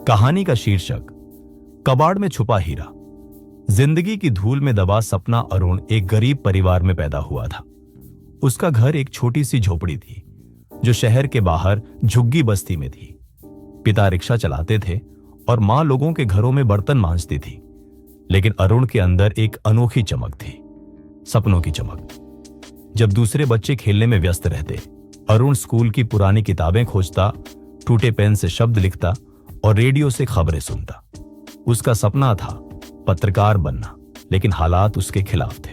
कहानी का शीर्षक कबाड़ में छुपा हीरा। जिंदगी की धूल में दबा सपना अरुण एक गरीब परिवार में पैदा हुआ था। उसका घर एक छोटी सी झोपड़ी थी जो शहर के बाहर झुग्गी बस्ती में थी। पिता रिक्शा चलाते थे और मां लोगों के घरों में बर्तन मांजती थी। लेकिन अरुण के अंदर एक अनोखी चमक थी, सपनों की चमक। जब दूसरे बच्चे खेलने में व्यस्त रहते, अरुण स्कूल की पुरानी किताबें खोजता, टूटे पेन से शब्द लिखता और रेडियो से खबरें सुनता। उसका सपना था पत्रकार बनना, लेकिन हालात उसके खिलाफ थे।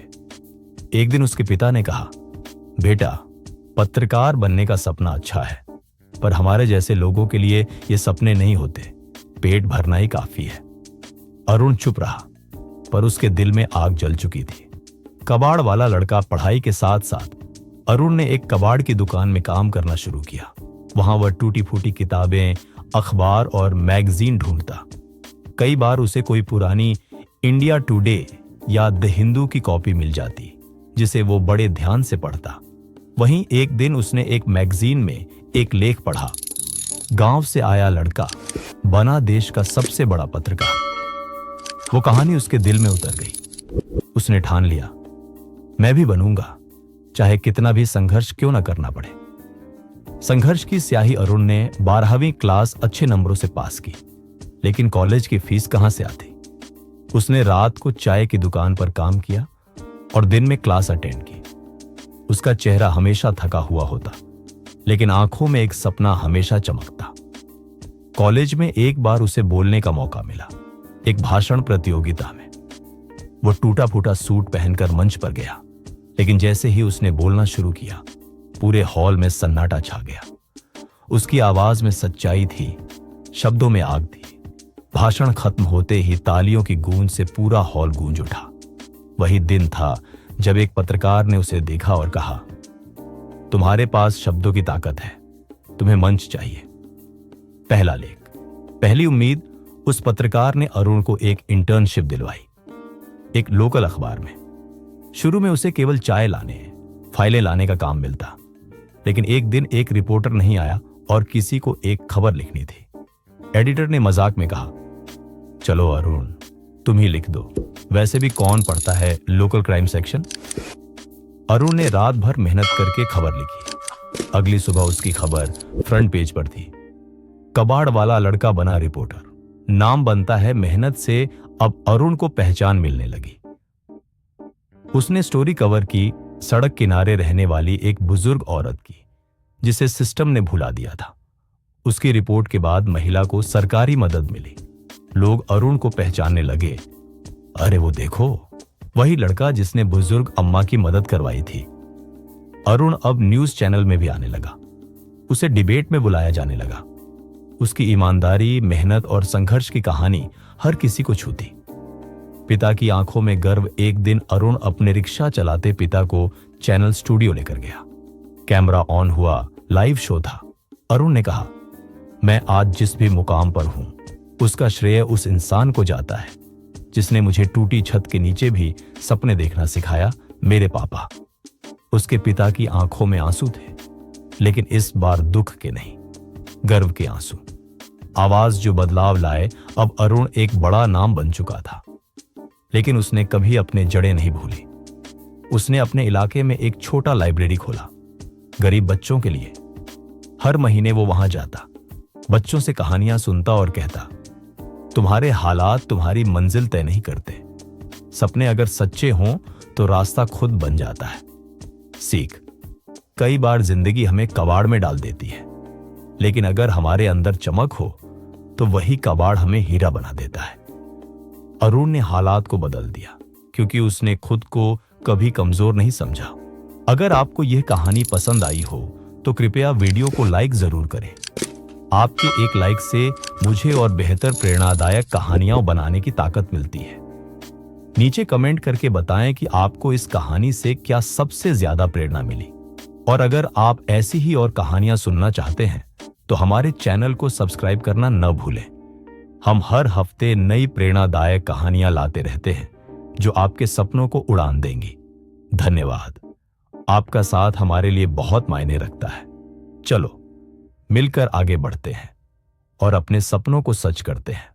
एक दिन उसके पिता ने कहा, बेटा, पत्रकार बनने का सपना अच्छा है, पर हमारे जैसे लोगों के लिए ये सपने नहीं होते, पेट भरना ही काफी है। अरुण चुप रहा, पर उसके दिल में आग जल चुकी थी। कबाड़ वाला लड़का पढ़ाई के साथ साथ अरुण ने एक कबाड़ की दुकान में काम करना शुरू किया। वहां वह टूटी फूटी किताबें, अखबार और मैगजीन ढूंढता। कई बार उसे कोई पुरानी इंडिया टुडे या द हिंदू की कॉपी मिल जाती, जिसे वो बड़े ध्यान से पढ़ता। वहीं एक दिन उसने एक मैगजीन में एक लेख पढ़ा, गांव से आया लड़का बना देश का सबसे बड़ा पत्रकार। वो कहानी उसके दिल में उतर गई। उसने ठान लिया, मैं भी बनूंगा, चाहे कितना भी संघर्ष क्यों ना करना पड़े। संघर्ष की स्याही अरुण ने 12वीं क्लास अच्छे नंबरों से पास की, लेकिन कॉलेज की फीस कहां से आती। उसने रात को चाय की दुकान पर काम किया और दिन में क्लास अटेंड की। उसका चेहरा हमेशा थका हुआ होता, लेकिन आंखों में एक सपना हमेशा चमकता। कॉलेज में एक बार उसे बोलने का मौका मिला, एक भाषण प्रतियोगिता में। वो टूटा फूटा सूट पहनकर मंच पर गया, लेकिन जैसे ही उसने बोलना शुरू किया, पूरे हॉल में सन्नाटा छा गया। उसकी आवाज में सच्चाई थी, शब्दों में आग थी। भाषण खत्म होते ही तालियों की गूंज से पूरा हॉल गूंज उठा। वही दिन था जब एक पत्रकार ने उसे देखा और कहा, तुम्हारे पास शब्दों की ताकत है, तुम्हें मंच चाहिए। पहला लेख, पहली उम्मीद। उस पत्रकार ने अरुण को एक इंटर्नशिप दिलवाई, एक लोकल अखबार में। शुरू में उसे केवल चाय लाने, फाइलें लाने का काम मिलता, लेकिन एक दिन एक रिपोर्टर नहीं आया और किसी को एक खबर लिखनी थी। एडिटर ने मजाक में कहा, चलो अरुण, तुम ही लिख दो, वैसे भी कौन पढ़ता है लोकल क्राइम सेक्शन। अरुण ने रात भर मेहनत करके खबर लिखी। अगली सुबह उसकी खबर फ्रंट पेज पर थी, कबाड़ वाला लड़का बना रिपोर्टर। नाम बनता है मेहनत से। अब अरुण को पहचान मिलने लगी। उसने स्टोरी कवर की सड़क किनारे रहने वाली एक बुजुर्ग औरत की, जिसे सिस्टम ने भुला दिया था। उसकी रिपोर्ट के बाद महिला को सरकारी मदद मिली। लोग अरुण को पहचानने लगे, अरे वो देखो, वही लड़का जिसने बुजुर्ग अम्मा की मदद करवाई थी। अरुण अब न्यूज चैनल में भी आने लगा। उसे डिबेट में बुलाया जाने लगा। उसकी ईमानदारी, मेहनत और संघर्ष की कहानी हर किसी को छूती। पिता की आंखों में गर्व। एक दिन अरुण अपने रिक्शा चलाते पिता को चैनल स्टूडियो लेकर गया। कैमरा ऑन हुआ, लाइव शो था। अरुण ने कहा, मैं आज जिस भी मुकाम पर हूं, उसका श्रेय उस इंसान को जाता है जिसने मुझे टूटी छत के नीचे भी सपने देखना सिखाया, मेरे पापा। उसके पिता की आंखों में आंसू थे, लेकिन इस बार दुख के नहीं, गर्व के आंसू। आवाज जो बदलाव लाए। अब अरुण एक बड़ा नाम बन चुका था, लेकिन उसने कभी अपने जड़ें नहीं भूली। उसने अपने इलाके में एक छोटा लाइब्रेरी खोला, गरीब बच्चों के लिए। हर महीने वो वहां जाता, बच्चों से कहानियां सुनता और कहता, तुम्हारे हालात तुम्हारी मंजिल तय नहीं करते। सपने अगर सच्चे हों तो रास्ता खुद बन जाता है। सीख, कई बार जिंदगी हमें कबाड़ में डाल देती है, लेकिन अगर हमारे अंदर चमक हो तो वही कबाड़ हमें हीरा बना देता है। अरुण ने हालात को बदल दिया, क्योंकि उसने खुद को कभी कमजोर नहीं समझा। अगर आपको यह कहानी पसंद आई हो तो कृपया वीडियो को लाइक जरूर करें। आपके एक लाइक से मुझे और बेहतर प्रेरणादायक कहानियां बनाने की ताकत मिलती है। नीचे कमेंट करके बताएं कि आपको इस कहानी से क्या सबसे ज्यादा प्रेरणा मिली। और अगर आप ऐसी ही और कहानियां सुनना चाहते हैं तो हमारे चैनल को सब्सक्राइब करना न भूलें। हम हर हफ्ते नई प्रेरणादायक कहानियां लाते रहते हैं जो आपके सपनों को उड़ान देंगी। धन्यवाद। आपका साथ हमारे लिए बहुत मायने रखता है। चलो मिलकर आगे बढ़ते हैं और अपने सपनों को सच करते हैं।